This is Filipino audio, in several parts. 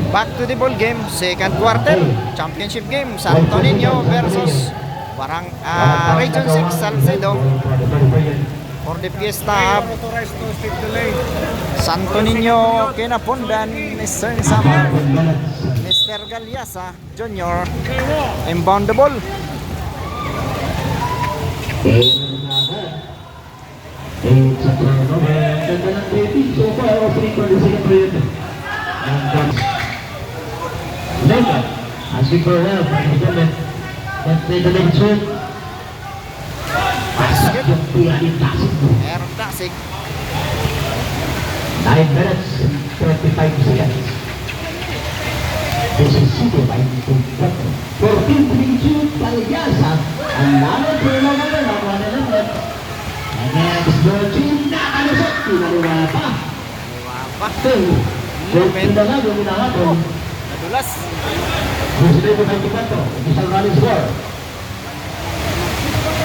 Back to the ball game, second quarter, championship game, Santo Niño versus Region 6 Salcedo for the Fiesta Hub. Santo Niño kinapundan Mr. Samar, Mr. Galyasa Jr. Inbound the ball. It's a turnover. Ganda ng rating so far. Opening for the second period. Later, asking for help. Let's play the next shoot. Basket. Yung pinag-tasik mo. Air Tasik. 9 minutes and 35 seconds. This is City by 14 shoot. Galyasa. Another turnover. One and left. Against the team na kalusot. Pinaliwa pa. Pinaliwa na lang yung minahapon. Nadulas. Gusto ko 24. Initial running score.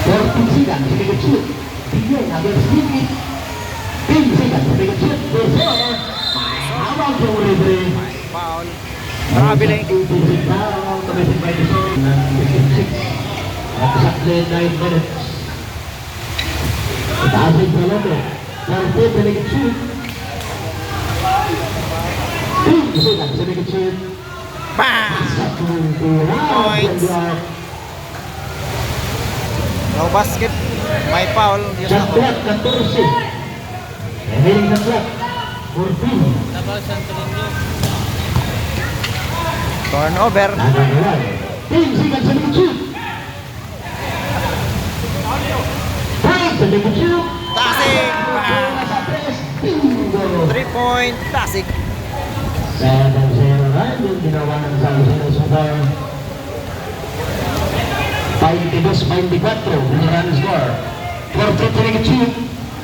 14 seconds. Sige shoot. Bigyan against Nicky. 10 seconds. Sige shoot. Desor. Habang yung libre. Foul. Traveling. Committed by Desor. 56. At exactly 9 minutes. Tasik Palombo, Norte Delegate shoot. Bisa kan, Delegate shoot. Bang! Points. No basket. May foul. Shot clock 14. Remaining shot clock 14. Turnover. 10 seconds Delegate shoot. Delegate shoot. Tasik. 3-point Tasik. 7-0 run yung ginawa ng Salcedo so far. 22-24 yung run score. 4-3 Delegate shoot.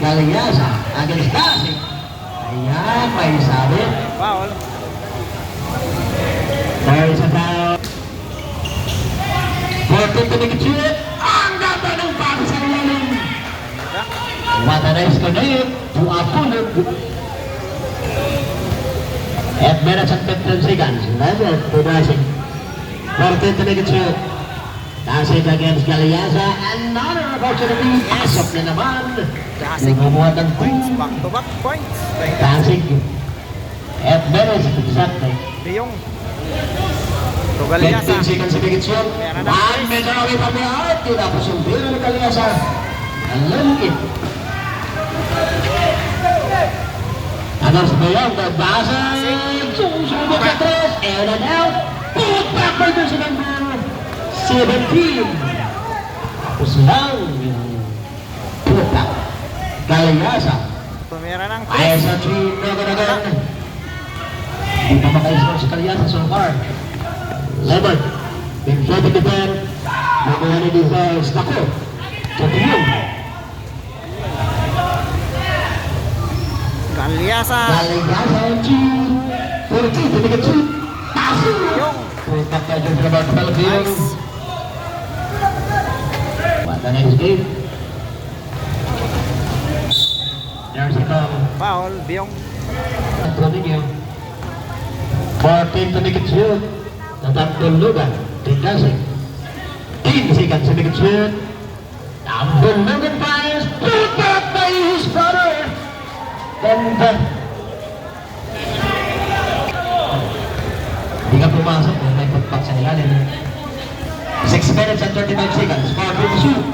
Galyasa against Tasik. Ayan, may sabit. Foul. There is a foul. 4-3 Delegate shoot. Ang ganda ng pass sa ilalim. What a nice connect to Apollo. 8 minutes and 15 seconds. Level to Dasik. 14 Delegate shoot. Dasik against Galyasa. Another opportunity. Pasok na naman. Dasik. Nagbubuhat ng Points. Back-to-back points. Dasik. 8 minutes exactly. Biyong. Galyasa. 15 seconds Delegate shoot. Meron na. 1 meter away from the arc. Tinapos yung biro ng Galyasa. Alungkit. Anos Bayong, nagbasa. Sumusubok sa 3. And an out. Put back by the number 17. Tapos lang yung puta. Galyasa. Tumira ng Ayaw sa 3. Naganagan. Hindi pa makaisor si Galyasa so far. Leonard. Big shot in the pen. Nakuha ni Defense. Nako. Sa tiyong. Galyasa. Galyasa on 2. 14, Delegate shoot. Pasok. Yung. Putak na dyan sa mga Palbiyong. Nice. What a nice game. There's a foul. Foul. Biyong. Antonio. 14 Delegate shoot. Natambol Lugan. Tingkasing. 10 seconds Delegate shoot. Tambol Lugan fires. Putak by his brother. Ganda. Hindi ka pumasok kung may pagpak sa ilalim. 6 minutes and 35 seconds. Power to shoot.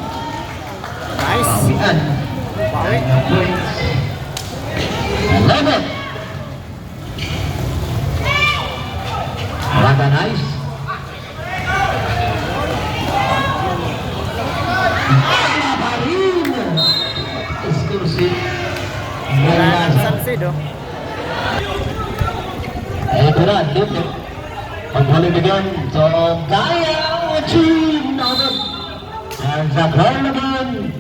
Nice. Bawian. Bawi. 11. What a nice. Exclusive. Wala ng Salcedo. Ito na, dito. Paghuling again. So, kaya achieve naman. And the goal naman.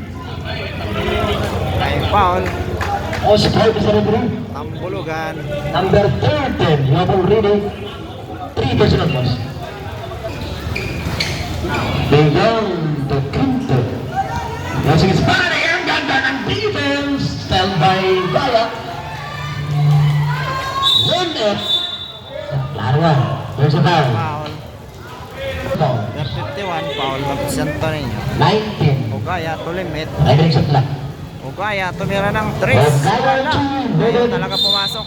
May foul. Oscar Bisarabro. Tambulugan. Number 13. You have already 3 personal points. Bigyan to Quinto. Yung para ang ganda ng defense. Stand by Vaya. 1-F. Laro There's a foul. Foul. Foul. Number 51, foul of Santo Niño. 19. Ugaya to limit. Direct shot clock. Ugaya tumira ng 3. Wala. Ayaw talaga pumasok.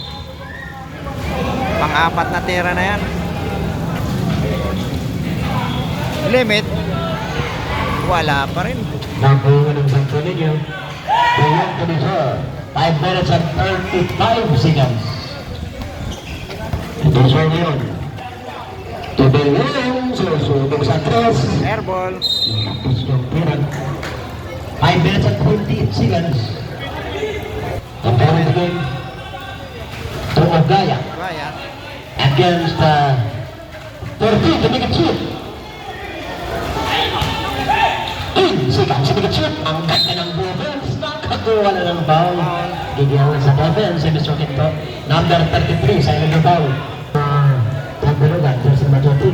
Pang-apat na tira na yan. Limit. Wala pa rin. Nakuha ng Santo Niño. Beyond to the shore. 5 minutes and 35 seconds. Ito siya ngayon. To the lane. Susubok sa tres. Airball. Tapos yung pirang. 5 minutes and 28 seconds. Comparing the game to Ogaya Ugaya. against 13 to make it shoot. 10 seconds to make it shoot. Ang ganda ng defense. Nakakuha na ng foul. Gigiyawan sa defense si Mr. Quinto. Number 33 sa ilang foul. Tagbilugan, there's a majority.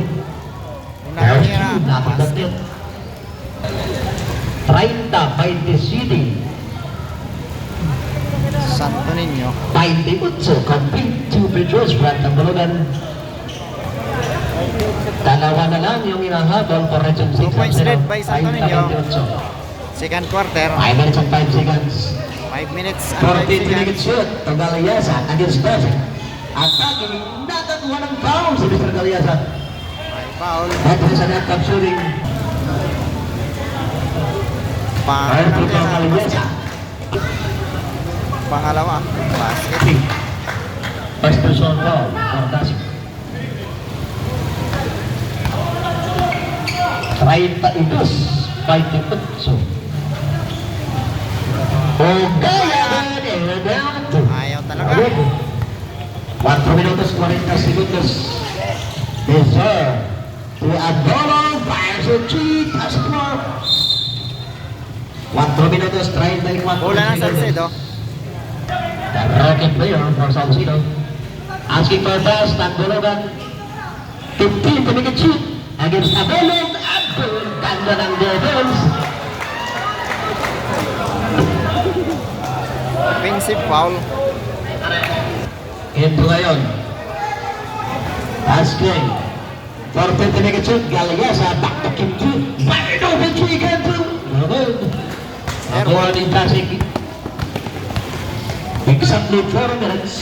Unang tira. Napagdating. 30 by the city. Santo Niño. 28 complete two free throws from Tagbilugan. Dalawa na lang yung inahabol for Region 6. 2 points led by Santo Niño. 28. Second quarter. 5 minutes and 5 seconds. 5 minutes and 5 14 to make seconds. it shoot. To Galiasa against Basic. Attacking, nakakuha ng foul si Mr. Galiasa. Foul. That is an act of shooting. Pangatlong Arthur tira. Galiasa. Pangalawa. Basket. First person foul for Basic. 32. Ogaya down to Ayaw talaga. 4 minutos 40 segundos. Deserve to Adolo fires a cheat as well. 4 minutos 34 Bola ng Salcedo. The rocket player for Salcedo. Asking for a pass, Tagbilugan. 15 to make a shoot against Adolo. Abdul, ganda ng defense. Offensive foul. Ito ngayon. Asking. 14 to make a shoot. Galiasa, back to Kim2. Wide open three again to. No good. Nakuha ni Pasig. Exactly 4 minutes.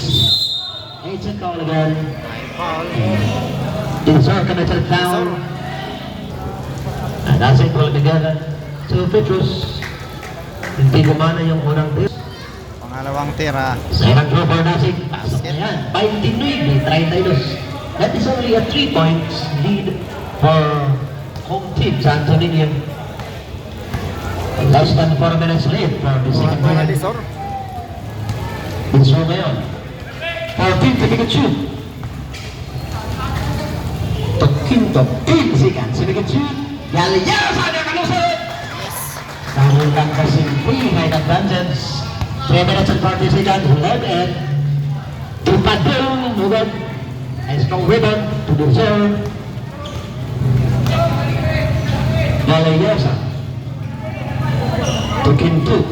It's a call again. Foul. Insar committed foul. And that's it altogether. 2 free throws. Hindi gumana yung unang tiro. Pangalawang tira. Second throw for Nasik. Pasok na yan. 29-32. That is only a 3 points lead for home team Santo Niño. Less than 4 minutes late for the second Buwan na period. Lisor. Insar ngayon. 14 to make a shoot. Quinto, 10 seconds to make a shoot. Galiasa na kalusot. Dahil kang kasing free height advantage. 3 minutes and 40 seconds left and to Padul, movement. A strong rebound to the zone. Galiasa to Quinto.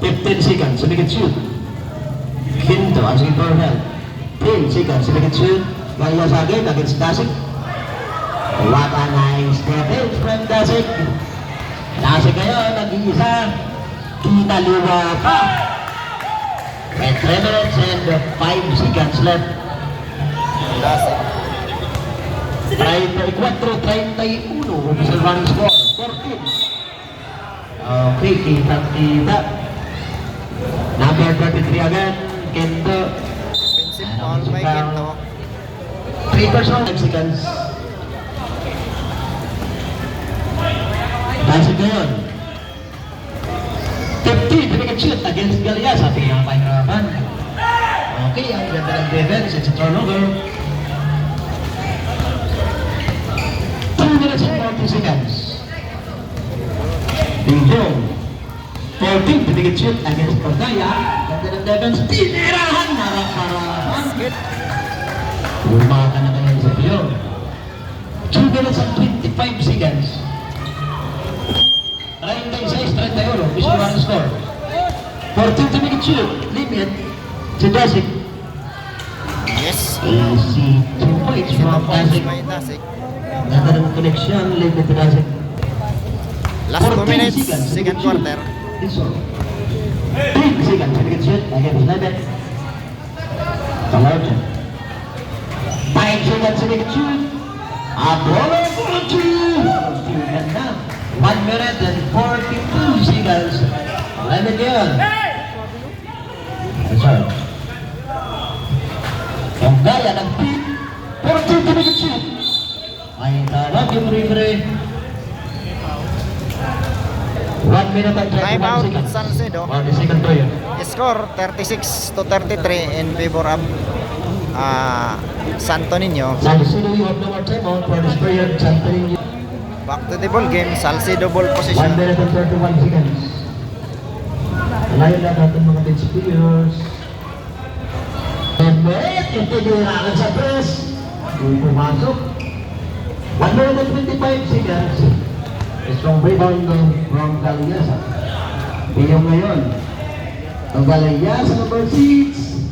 15 seconds to make it shoot. Quinto asking for help. 10 seconds to make it shoot. Galiasa again against Dasik. What a nice defense from Dasik. Dasik ngayon, nag-iisa. Kinaliwa pa. With 3 minutes and 5 seconds left. Dasik. 34-31. Official running score. 14. Okay, kita. Number 33 again. Kento. Offensive foul by Quinto. 3 personal 5 seconds. Dasik ngayon. 15 to make a shoot against Galiasa. Pinapahirapan. Okay, ang ganda ng defense. It's a turnover. 2 minutes and 40 seconds. Bingjong. 14 to make a shoot against Pagaya. Ganda ng defense. Tinirahan. Harap-harapan. Lumaka na kayo sa Piyong. 2 minutes and 25 seconds. 36-31. Official running score. 14 to make it shoot. Limit to Dasik. Yes. We see 2 points Easy to from points Tasik. by Tasik. Another connection led to Tasik. Last 2 14 minutes, seconds, second shoot. quarter. This one. 10 seconds, second shoot against Ledet. Kalarjan. 5 seconds, second shoot. Apollo Gucci. Ganda. 1 minute and 42 seconds. Ledet yun. Sorry. Ang gaya ng pin. 42 second shoot. Ay tawag yung referee. 1 minute and 29 Time out, seconds. Salcedo. On the second period. Score 36-33 in favor of Santo Niño. Salcedo, you have no more time out for this period. Chanting you. Back to the ball game. Salcedo ball 1 position. minute and 31 seconds. Layo na natin mga bench players. And wait, ito dinarakan sa press. Hindi pumasok. 1 minute and 25 seconds. Strong rebound from Galayasa. Piyong ngayon. Ang Galayasa number 6.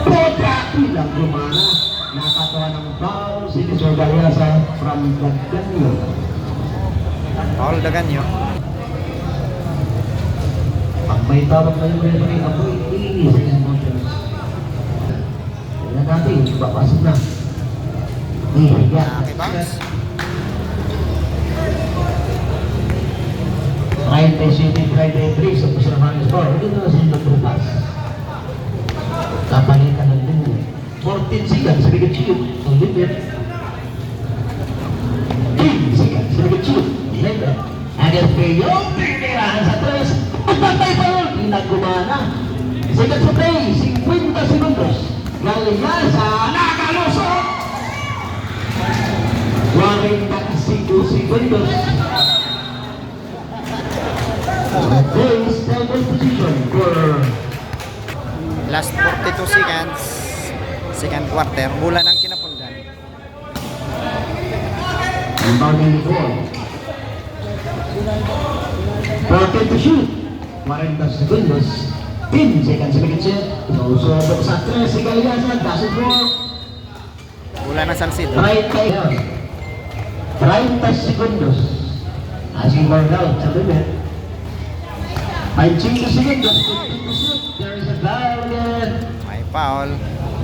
Potaki lang gumana. Nakatawa ng foul si Mr. Galayasa from Daganyo. Paul Daganyo. Ang may tawag na yung referee, apoy inis sa emotions. Tignan natin, papasok na. Hihiga. Bounce. Friday City, Friday 3 sa Pusaraman Sport. Ito na si Dr. Pass. Kapalitan ng limo. 14 seconds, sige shoot. So, limit. 10 seconds, sige shoot. Limit. Agad kayo, pinirahan sa 3. Pagpapay pa yun, pinagumana. Seconds sa play, 50 segundos. Galayasa, nakalusot. 45 segundos. Boys, double position for Last 42 seconds. Second quarter. Bulan ang kinapundan. rebounding the ball. 40 to shoot. 40 segundos. 10 seconds sa picture. Susubok sa 3 si Galayasa. Doesn't work. Bulan ng Salcedo. 30 segundos. Asing ball out sa limit. 5 segundos. 50 to shoot. There is a foul again. May foul.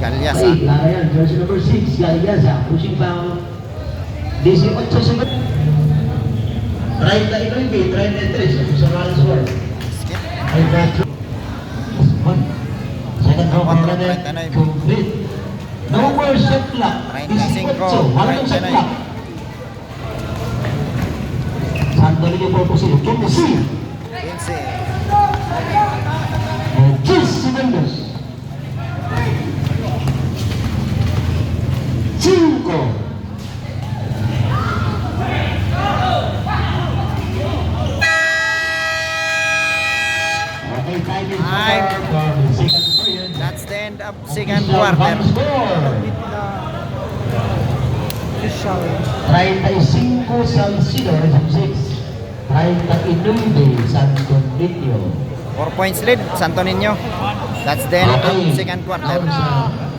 Galyasa. Ay, Lara yan. Jersey number 6, Galayasa. Pushing foul. 18 segundos. 39, 33 sa Ralls World. Skip. Second row Quatro, for the 39. complete. No more shot clock. 35, Walang shot 39. clock. Sandali niyo po po sila. Kimisi. 15. 10 segundos. 5. Okay, time is Time. over for the second period. That's the end of second quarter. 35 Salcedo, Rizal 6. 39 Santo Niño. 4 points lead, Santo Niño. That's the end of second quarter. Now sa